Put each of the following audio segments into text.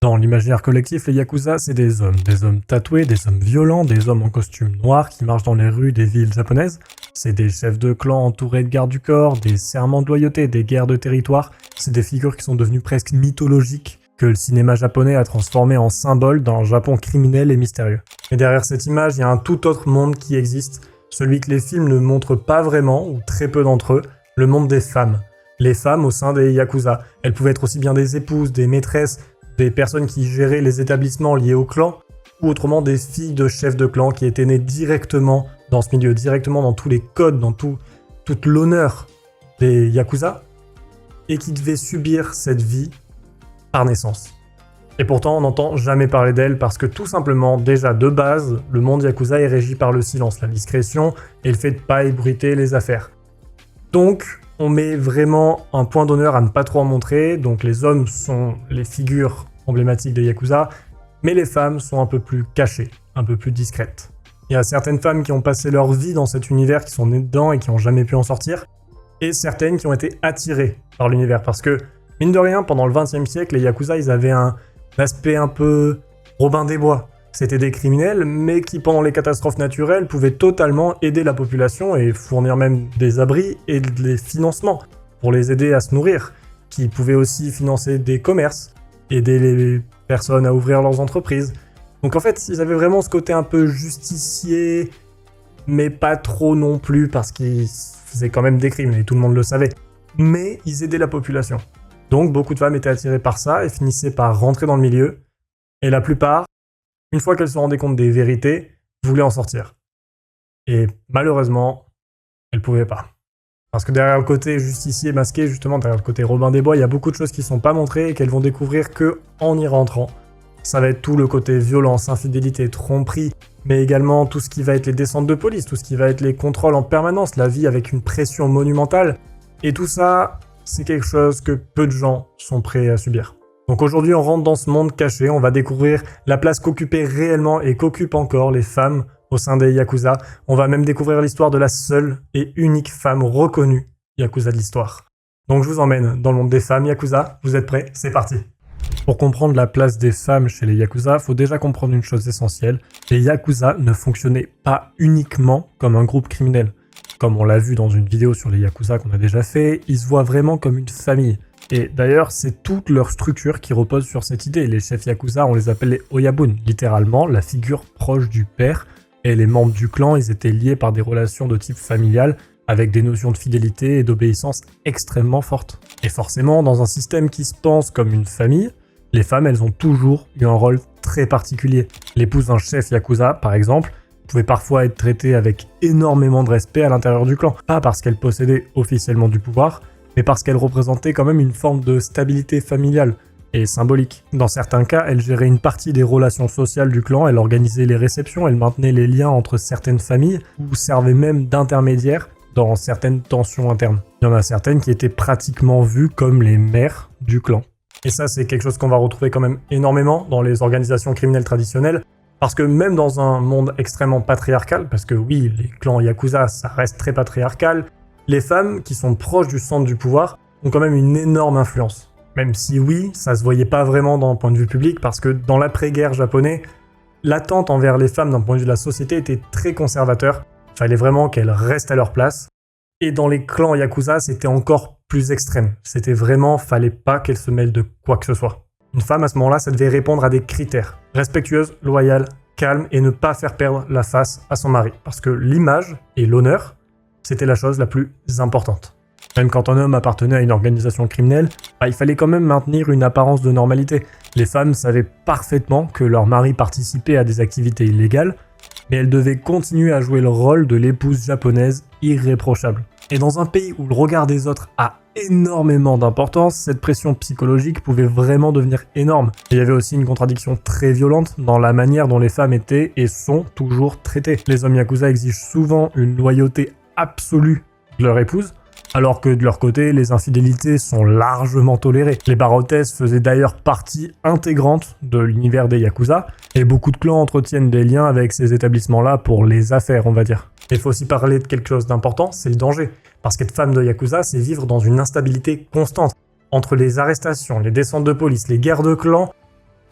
Dans l'imaginaire collectif, les Yakuza, c'est des hommes tatoués, des hommes violents, des hommes en costume noir qui marchent dans les rues des villes japonaises. C'est des chefs de clan entourés de gardes du corps, des serments de loyauté, des guerres de territoire. C'est des figures qui sont devenues presque mythologiques, que le cinéma japonais a transformé en symbole d'un Japon criminel et mystérieux. Mais derrière cette image, il y a un tout autre monde qui existe, celui que les films ne montrent pas vraiment, ou très peu d'entre eux, le monde des femmes. Les femmes au sein des Yakuza. Elles pouvaient être aussi bien des épouses, des maîtresses, des personnes qui géraient les établissements liés au clan, ou autrement des filles de chefs de clan qui étaient nées directement dans ce milieu, directement dans tous les codes, dans toute l'honneur des Yakuza, et qui devaient subir cette vie par naissance. Et pourtant, on n'entend jamais parler d'elles parce que tout simplement, déjà de base, le monde Yakuza est régi par le silence, la discrétion et le fait de pas ébruiter les affaires. Donc, on met vraiment un point d'honneur à ne pas trop en montrer, donc les hommes sont les figures emblématiques des Yakuza, mais les femmes sont un peu plus cachées, un peu plus discrètes. Il y a certaines femmes qui ont passé leur vie dans cet univers, qui sont nées dedans et qui n'ont jamais pu en sortir, et certaines qui ont été attirées par l'univers, parce que, mine de rien, pendant le XXe siècle, les Yakuza, ils avaient un aspect un peu Robin des Bois. C'était des criminels, mais qui, pendant les catastrophes naturelles, pouvaient totalement aider la population et fournir même des abris et des financements pour les aider à se nourrir, qui pouvaient aussi financer des commerces, aider les personnes à ouvrir leurs entreprises. Donc en fait, ils avaient vraiment ce côté un peu justicier, mais pas trop non plus, parce qu'ils faisaient quand même des crimes, et tout le monde le savait. Mais ils aidaient la population. Donc beaucoup de femmes étaient attirées par ça et finissaient par rentrer dans le milieu, et la plupart, une fois qu'elles se rendaient compte des vérités, voulaient en sortir. Et malheureusement, elles pouvaient pas. Parce que derrière le côté justicier masqué, justement, derrière le côté Robin des Bois, il y a beaucoup de choses qui sont pas montrées et qu'elles vont découvrir que en y rentrant. Ça va être tout le côté violence, infidélité, tromperie, mais également tout ce qui va être les descentes de police, tout ce qui va être les contrôles en permanence, la vie avec une pression monumentale. Et tout ça, c'est quelque chose que peu de gens sont prêts à subir. Donc aujourd'hui, on rentre dans ce monde caché, on va découvrir la place qu'occupaient réellement et qu'occupent encore les femmes au sein des Yakuza. On va même découvrir l'histoire de la seule et unique femme reconnue Yakuza de l'histoire. Donc je vous emmène dans le monde des femmes Yakuza. Vous êtes prêts? C'est parti! Pour comprendre la place des femmes chez les Yakuza, faut déjà comprendre une chose essentielle. Les Yakuza ne fonctionnaient pas uniquement comme un groupe criminel. Comme on l'a vu dans une vidéo sur les Yakuza qu'on a déjà fait, ils se voient vraiment comme une famille. Et d'ailleurs, c'est toute leur structure qui repose sur cette idée. Les chefs Yakuza, on les appelle les Oyabun, littéralement la figure proche du père. Et les membres du clan, ils étaient liés par des relations de type familial, avec des notions de fidélité et d'obéissance extrêmement fortes. Et forcément, dans un système qui se pense comme une famille, les femmes, elles ont toujours eu un rôle très particulier. L'épouse d'un chef Yakuza, par exemple, pouvait parfois être traitée avec énormément de respect à l'intérieur du clan. Pas parce qu'elle possédait officiellement du pouvoir, mais parce qu'elle représentait quand même une forme de stabilité familiale et symbolique. Dans certains cas, elle gérait une partie des relations sociales du clan, elle organisait les réceptions, elle maintenait les liens entre certaines familles, ou servait même d'intermédiaire dans certaines tensions internes. Il y en a certaines qui étaient pratiquement vues comme les mères du clan. Et ça, c'est quelque chose qu'on va retrouver quand même énormément dans les organisations criminelles traditionnelles, parce que même dans un monde extrêmement patriarcal, parce que oui, les clans Yakuza, ça reste très patriarcal, les femmes qui sont proches du centre du pouvoir ont quand même une énorme influence. Même si oui, ça se voyait pas vraiment d'un point de vue public, parce que dans l'après-guerre japonais, l'attente envers les femmes d'un point de vue de la société était très conservateur. Il fallait vraiment qu'elles restent à leur place. Et dans les clans Yakuza, c'était encore plus extrême. C'était vraiment, fallait pas qu'elles se mêlent de quoi que ce soit. Une femme, à ce moment-là, ça devait répondre à des critères. Respectueuse, loyale, calme, et ne pas faire perdre la face à son mari. Parce que l'image et l'honneur, c'était la chose la plus importante. Même quand un homme appartenait à une organisation criminelle, il fallait quand même maintenir une apparence de normalité. Les femmes savaient parfaitement que leur mari participait à des activités illégales, mais elles devaient continuer à jouer le rôle de l'épouse japonaise irréprochable. Et dans un pays où le regard des autres a énormément d'importance, cette pression psychologique pouvait vraiment devenir énorme. Et il y avait aussi une contradiction très violente dans la manière dont les femmes étaient et sont toujours traitées. Les hommes Yakuza exigent souvent une loyauté absolue de leur épouse, alors que de leur côté, les infidélités sont largement tolérées. Les baronnesses faisaient d'ailleurs partie intégrante de l'univers des Yakuza, et beaucoup de clans entretiennent des liens avec ces établissements-là pour les affaires, on va dire. Il faut aussi parler de quelque chose d'important, c'est le danger. Parce qu'être femme de Yakuza, c'est vivre dans une instabilité constante. Entre les arrestations, les descentes de police, les guerres de clans,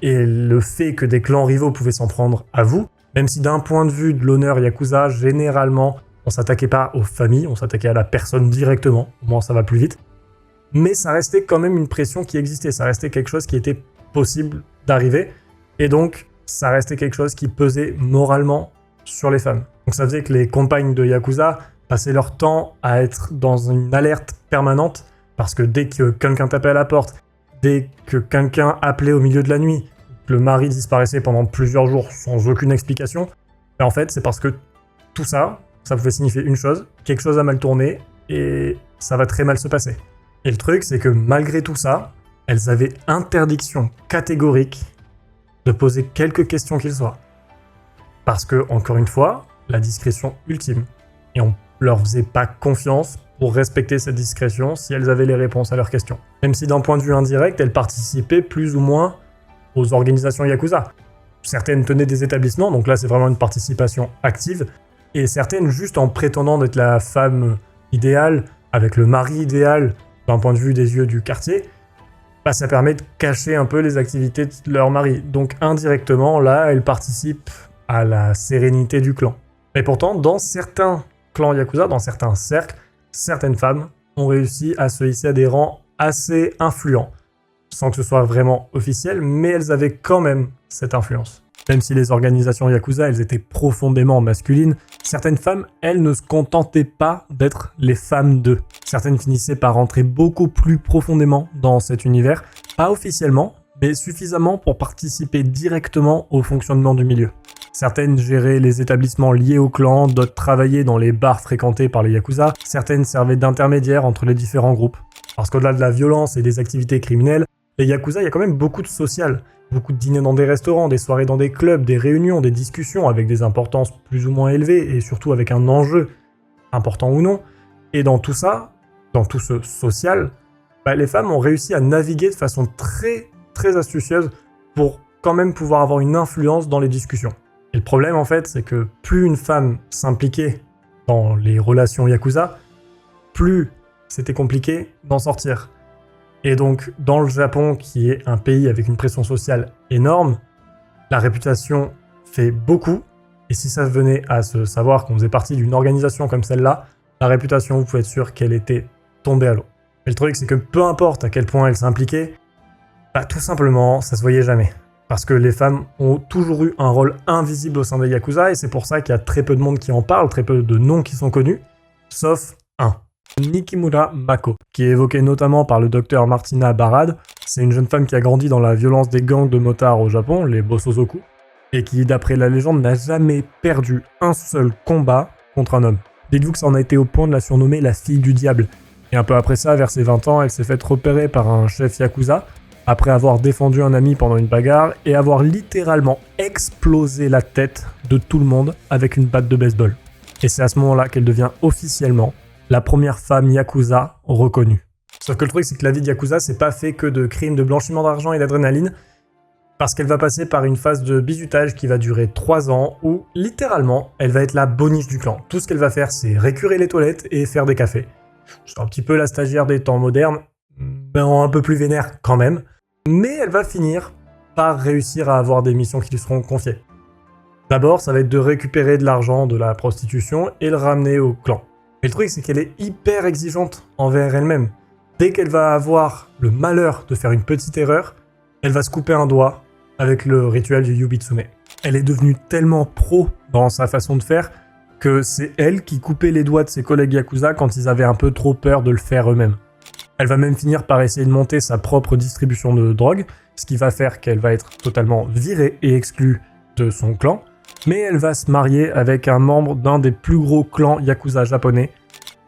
et le fait que des clans rivaux pouvaient s'en prendre à vous, même si d'un point de vue de l'honneur Yakuza, généralement, on s'attaquait pas aux familles, on s'attaquait à la personne directement, au moins ça va plus vite, mais ça restait quand même une pression qui existait, ça restait quelque chose qui était possible d'arriver, et donc ça restait quelque chose qui pesait moralement sur les femmes. Donc ça faisait que les compagnes de Yakuza passaient leur temps à être dans une alerte permanente, parce que dès que quelqu'un tapait à la porte, dès que quelqu'un appelait au milieu de la nuit, que le mari disparaissait pendant plusieurs jours sans aucune explication, en fait c'est parce que tout ça, ça pouvait signifier une chose, quelque chose a mal tourné, et ça va très mal se passer. Et le truc, c'est que malgré tout ça, elles avaient interdiction catégorique de poser quelques questions qu'il soit. Parce que, encore une fois, la discrétion ultime. Et on leur faisait pas confiance pour respecter cette discrétion si elles avaient les réponses à leurs questions. Même si d'un point de vue indirect, elles participaient plus ou moins aux organisations Yakuza. Certaines tenaient des établissements, donc là c'est vraiment une participation active, et certaines juste en prétendant d'être la femme idéale, avec le mari idéal, d'un point de vue des yeux du quartier, bah ça permet de cacher un peu les activités de leur mari. Donc indirectement, là, elles participent à la sérénité du clan. Mais pourtant, dans certains clans Yakuza, dans certains cercles, certaines femmes ont réussi à se hisser à des rangs assez influents, sans que ce soit vraiment officiel, mais elles avaient quand même cette influence. Même si les organisations Yakuza, elles étaient profondément masculines, certaines femmes, elles ne se contentaient pas d'être les femmes d'eux. Certaines finissaient par rentrer beaucoup plus profondément dans cet univers, pas officiellement, mais suffisamment pour participer directement au fonctionnement du milieu. Certaines géraient les établissements liés au clan, d'autres travaillaient dans les bars fréquentés par les Yakuza, certaines servaient d'intermédiaires entre les différents groupes. Parce qu'au-delà de la violence et des activités criminelles, les Yakuza, il y a quand même beaucoup de social. Beaucoup de dîners dans des restaurants, des soirées dans des clubs, des réunions, des discussions avec des importances plus ou moins élevées et surtout avec un enjeu, important ou non. Et dans tout ça, dans tout ce social, les femmes ont réussi à naviguer de façon très très astucieuse pour quand même pouvoir avoir une influence dans les discussions. Et le problème en fait, c'est que plus une femme s'impliquait dans les relations Yakuza, plus c'était compliqué d'en sortir. Et donc, dans le Japon, qui est un pays avec une pression sociale énorme, la réputation fait beaucoup. Et si ça venait à se savoir qu'on faisait partie d'une organisation comme celle-là, la réputation, vous pouvez être sûr qu'elle était tombée à l'eau. Et le truc, c'est que peu importe à quel point elle s'impliquait, tout simplement, ça se voyait jamais. Parce que les femmes ont toujours eu un rôle invisible au sein des Yakuza, et c'est pour ça qu'il y a très peu de monde qui en parle, très peu de noms qui sont connus, sauf un. Nikimura Mako, qui est évoquée notamment par le docteur Martina Barad. C'est une jeune femme qui a grandi dans la violence des gangs de motards au Japon, les Bosozoku, et qui, d'après la légende, n'a jamais perdu un seul combat contre un homme. Dites-vous que ça en a été au point de la surnommer la fille du diable. Et un peu après ça, vers ses 20 ans, elle s'est faite repérer par un chef Yakuza, après avoir défendu un ami pendant une bagarre, et avoir littéralement explosé la tête de tout le monde avec une batte de baseball. Et c'est à ce moment-là qu'elle devient officiellement la première femme Yakuza reconnue. Sauf que le truc, c'est que la vie de Yakuza, c'est pas fait que de crimes, de blanchiment d'argent et d'adrénaline, parce qu'elle va passer par une phase de bizutage qui va durer 3 ans, où, littéralement, elle va être la boniche du clan. Tout ce qu'elle va faire, c'est récurer les toilettes et faire des cafés. C'est un petit peu la stagiaire des temps modernes, mais un peu plus vénère quand même. Mais elle va finir par réussir à avoir des missions qui lui seront confiées. D'abord, ça va être de récupérer de l'argent de la prostitution et le ramener au clan. Mais le truc, c'est qu'elle est hyper exigeante envers elle-même. Dès qu'elle va avoir le malheur de faire une petite erreur, elle va se couper un doigt avec le rituel du Yubitsume. Elle est devenue tellement pro dans sa façon de faire que c'est elle qui coupait les doigts de ses collègues Yakuza quand ils avaient un peu trop peur de le faire eux-mêmes. Elle va même finir par essayer de monter sa propre distribution de drogue, ce qui va faire qu'elle va être totalement virée et exclue de son clan. Mais elle va se marier avec un membre d'un des plus gros clans Yakuza japonais,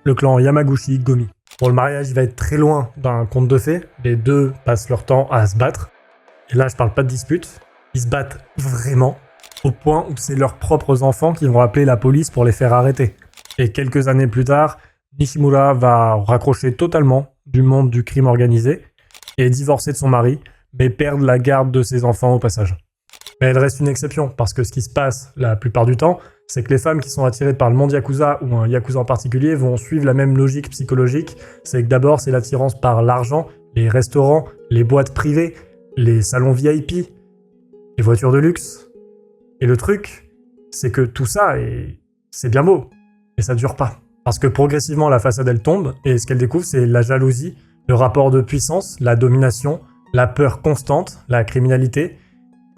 le clan Yamaguchi Gomi. Bon, le mariage va être très loin d'un conte de fées, les deux passent leur temps à se battre, et là je parle pas de dispute, ils se battent vraiment, au point où c'est leurs propres enfants qui vont appeler la police pour les faire arrêter. Et quelques années plus tard, Nishimura va raccrocher totalement du monde du crime organisé, et divorcer de son mari, mais perdre la garde de ses enfants au passage. Mais elle reste une exception, parce que ce qui se passe la plupart du temps, c'est que les femmes qui sont attirées par le monde Yakuza, ou un Yakuza en particulier, vont suivre la même logique psychologique. C'est que d'abord, c'est l'attirance par l'argent, les restaurants, les boîtes privées, les salons VIP, les voitures de luxe. Et le truc, c'est que tout ça, c'est bien beau, mais ça dure pas. Parce que progressivement, la façade, elle tombe, et ce qu'elle découvre, c'est la jalousie, le rapport de puissance, la domination, la peur constante, la criminalité,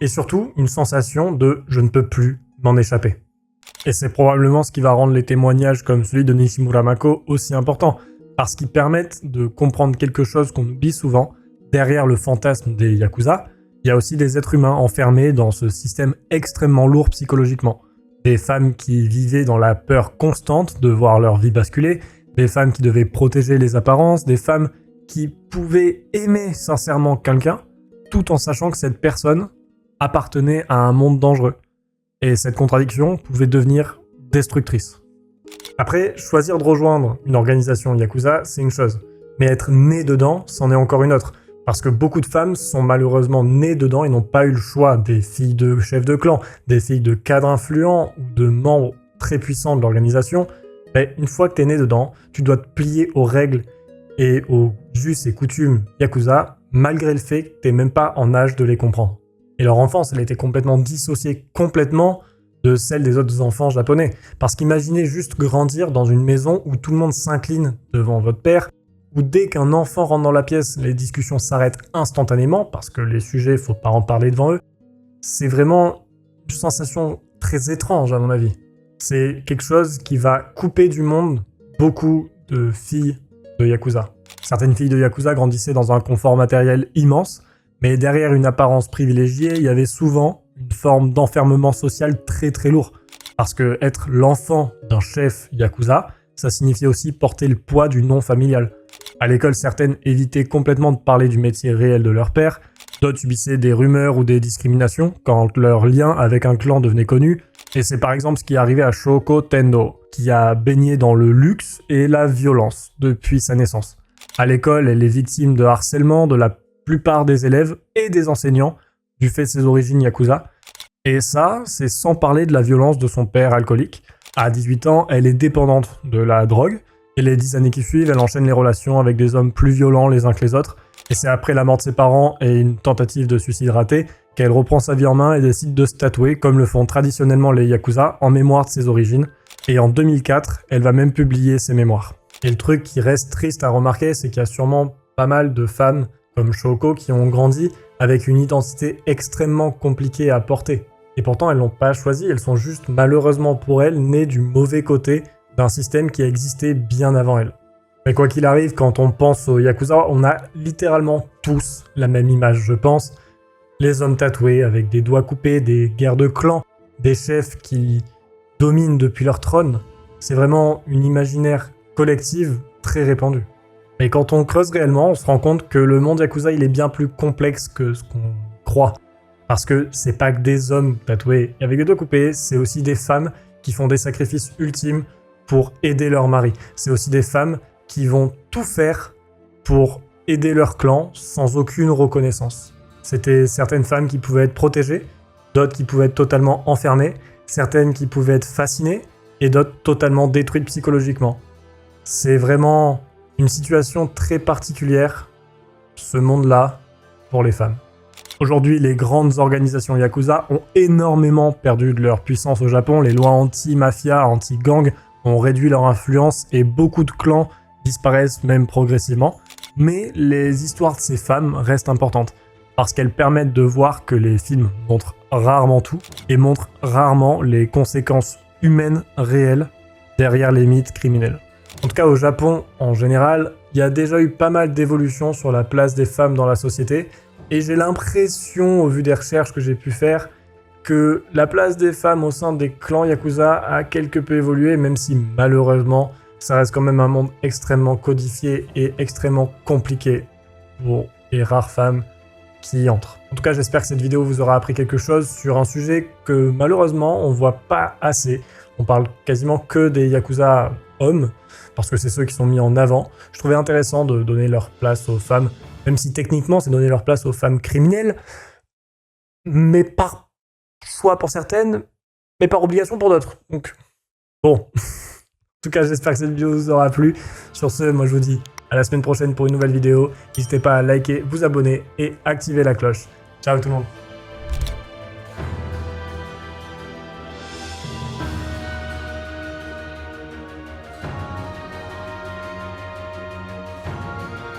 et surtout une sensation de « je ne peux plus m'en échapper ». Et c'est probablement ce qui va rendre les témoignages comme celui de Nishimura Mako aussi importants, parce qu'ils permettent de comprendre quelque chose qu'on oublie souvent. Derrière le fantasme des Yakuza, il y a aussi des êtres humains enfermés dans ce système extrêmement lourd psychologiquement. Des femmes qui vivaient dans la peur constante de voir leur vie basculer, des femmes qui devaient protéger les apparences, des femmes qui pouvaient aimer sincèrement quelqu'un, tout en sachant que cette personne appartenait à un monde dangereux. Et cette contradiction pouvait devenir destructrice. Après, choisir de rejoindre une organisation Yakuza, c'est une chose. Mais être né dedans, c'en est encore une autre. Parce que beaucoup de femmes sont malheureusement nées dedans et n'ont pas eu le choix. Des filles de chefs de clan, des filles de cadres influents ou de membres très puissants de l'organisation. Ben, une fois que t'es né dedans, tu dois te plier aux règles et aux us et coutumes Yakuza, malgré le fait que t'es même pas en âge de les comprendre. Et leur enfance, elle était complètement dissociée de celle des autres enfants japonais. Parce qu'imaginez juste grandir dans une maison où tout le monde s'incline devant votre père, où dès qu'un enfant rentre dans la pièce, les discussions s'arrêtent instantanément, parce que les sujets, faut pas en parler devant eux. C'est vraiment une sensation très étrange, à mon avis. C'est quelque chose qui va couper du monde beaucoup de filles de Yakuza. Certaines filles de Yakuza grandissaient dans un confort matériel immense, mais derrière une apparence privilégiée, il y avait souvent une forme d'enfermement social très très lourd. Parce que être l'enfant d'un chef Yakuza, ça signifiait aussi porter le poids du nom familial. À l'école, certaines évitaient complètement de parler du métier réel de leur père, d'autres subissaient des rumeurs ou des discriminations quand leur lien avec un clan devenait connu, et c'est par exemple ce qui est arrivé à Shoko Tendo, qui a baigné dans le luxe et la violence depuis sa naissance. À l'école, elle est victime de harcèlement de la plupart des élèves et des enseignants du fait de ses origines Yakuza. Et ça, c'est sans parler de la violence de son père alcoolique. À 18 ans, elle est dépendante de la drogue, et les 10 années qui suivent, elle enchaîne les relations avec des hommes plus violents les uns que les autres, et c'est après la mort de ses parents et une tentative de suicide ratée qu'elle reprend sa vie en main et décide de se tatouer, comme le font traditionnellement les Yakuza, en mémoire de ses origines, et en 2004, elle va même publier ses mémoires. Et le truc qui reste triste à remarquer, c'est qu'il y a sûrement pas mal de femmes comme Shoko qui ont grandi avec une identité extrêmement compliquée à porter. Et pourtant, elles l'ont pas choisi, elles sont juste, malheureusement pour elles, nées du mauvais côté d'un système qui a existé bien avant elles. Mais quoi qu'il arrive, quand on pense aux Yakuza, on a littéralement tous la même image, je pense. Les hommes tatoués avec des doigts coupés, des guerres de clans, des chefs qui dominent depuis leur trône. C'est vraiment une imaginaire collective très répandue. Mais quand on creuse réellement, on se rend compte que le monde Yakuza, il est bien plus complexe que ce qu'on croit. Parce que c'est pas que des hommes tatoués avec des doigts coupés, c'est aussi des femmes qui font des sacrifices ultimes pour aider leur mari. C'est aussi des femmes qui vont tout faire pour aider leur clan sans aucune reconnaissance. C'était certaines femmes qui pouvaient être protégées, d'autres qui pouvaient être totalement enfermées, certaines qui pouvaient être fascinées, et d'autres totalement détruites psychologiquement. C'est vraiment une situation très particulière, ce monde-là, pour les femmes. Aujourd'hui, les grandes organisations Yakuza ont énormément perdu de leur puissance au Japon. Les lois anti-mafia, anti-gang ont réduit leur influence et beaucoup de clans disparaissent même progressivement. Mais les histoires de ces femmes restent importantes parce qu'elles permettent de voir que les films montrent rarement tout et montrent rarement les conséquences humaines réelles derrière les mythes criminels. En tout cas, au Japon, en général, il y a déjà eu pas mal d'évolutions sur la place des femmes dans la société. Et j'ai l'impression, au vu des recherches que j'ai pu faire, que la place des femmes au sein des clans Yakuza a quelque peu évolué, même si malheureusement, ça reste quand même un monde extrêmement codifié et extrêmement compliqué pour les rares femmes qui y entrent. En tout cas, j'espère que cette vidéo vous aura appris quelque chose sur un sujet que malheureusement, on voit pas assez. On parle quasiment que des Yakuza hommes, parce que c'est ceux qui sont mis en avant. Je trouvais intéressant de donner leur place aux femmes, même si techniquement c'est donner leur place aux femmes criminelles, mais par choix pour certaines, mais par obligation pour d'autres. Donc, bon. En tout cas, j'espère que cette vidéo vous aura plu. Sur ce, moi je vous dis à la semaine prochaine pour une nouvelle vidéo. N'hésitez pas à liker, vous abonner et activer la cloche. Ciao tout le monde.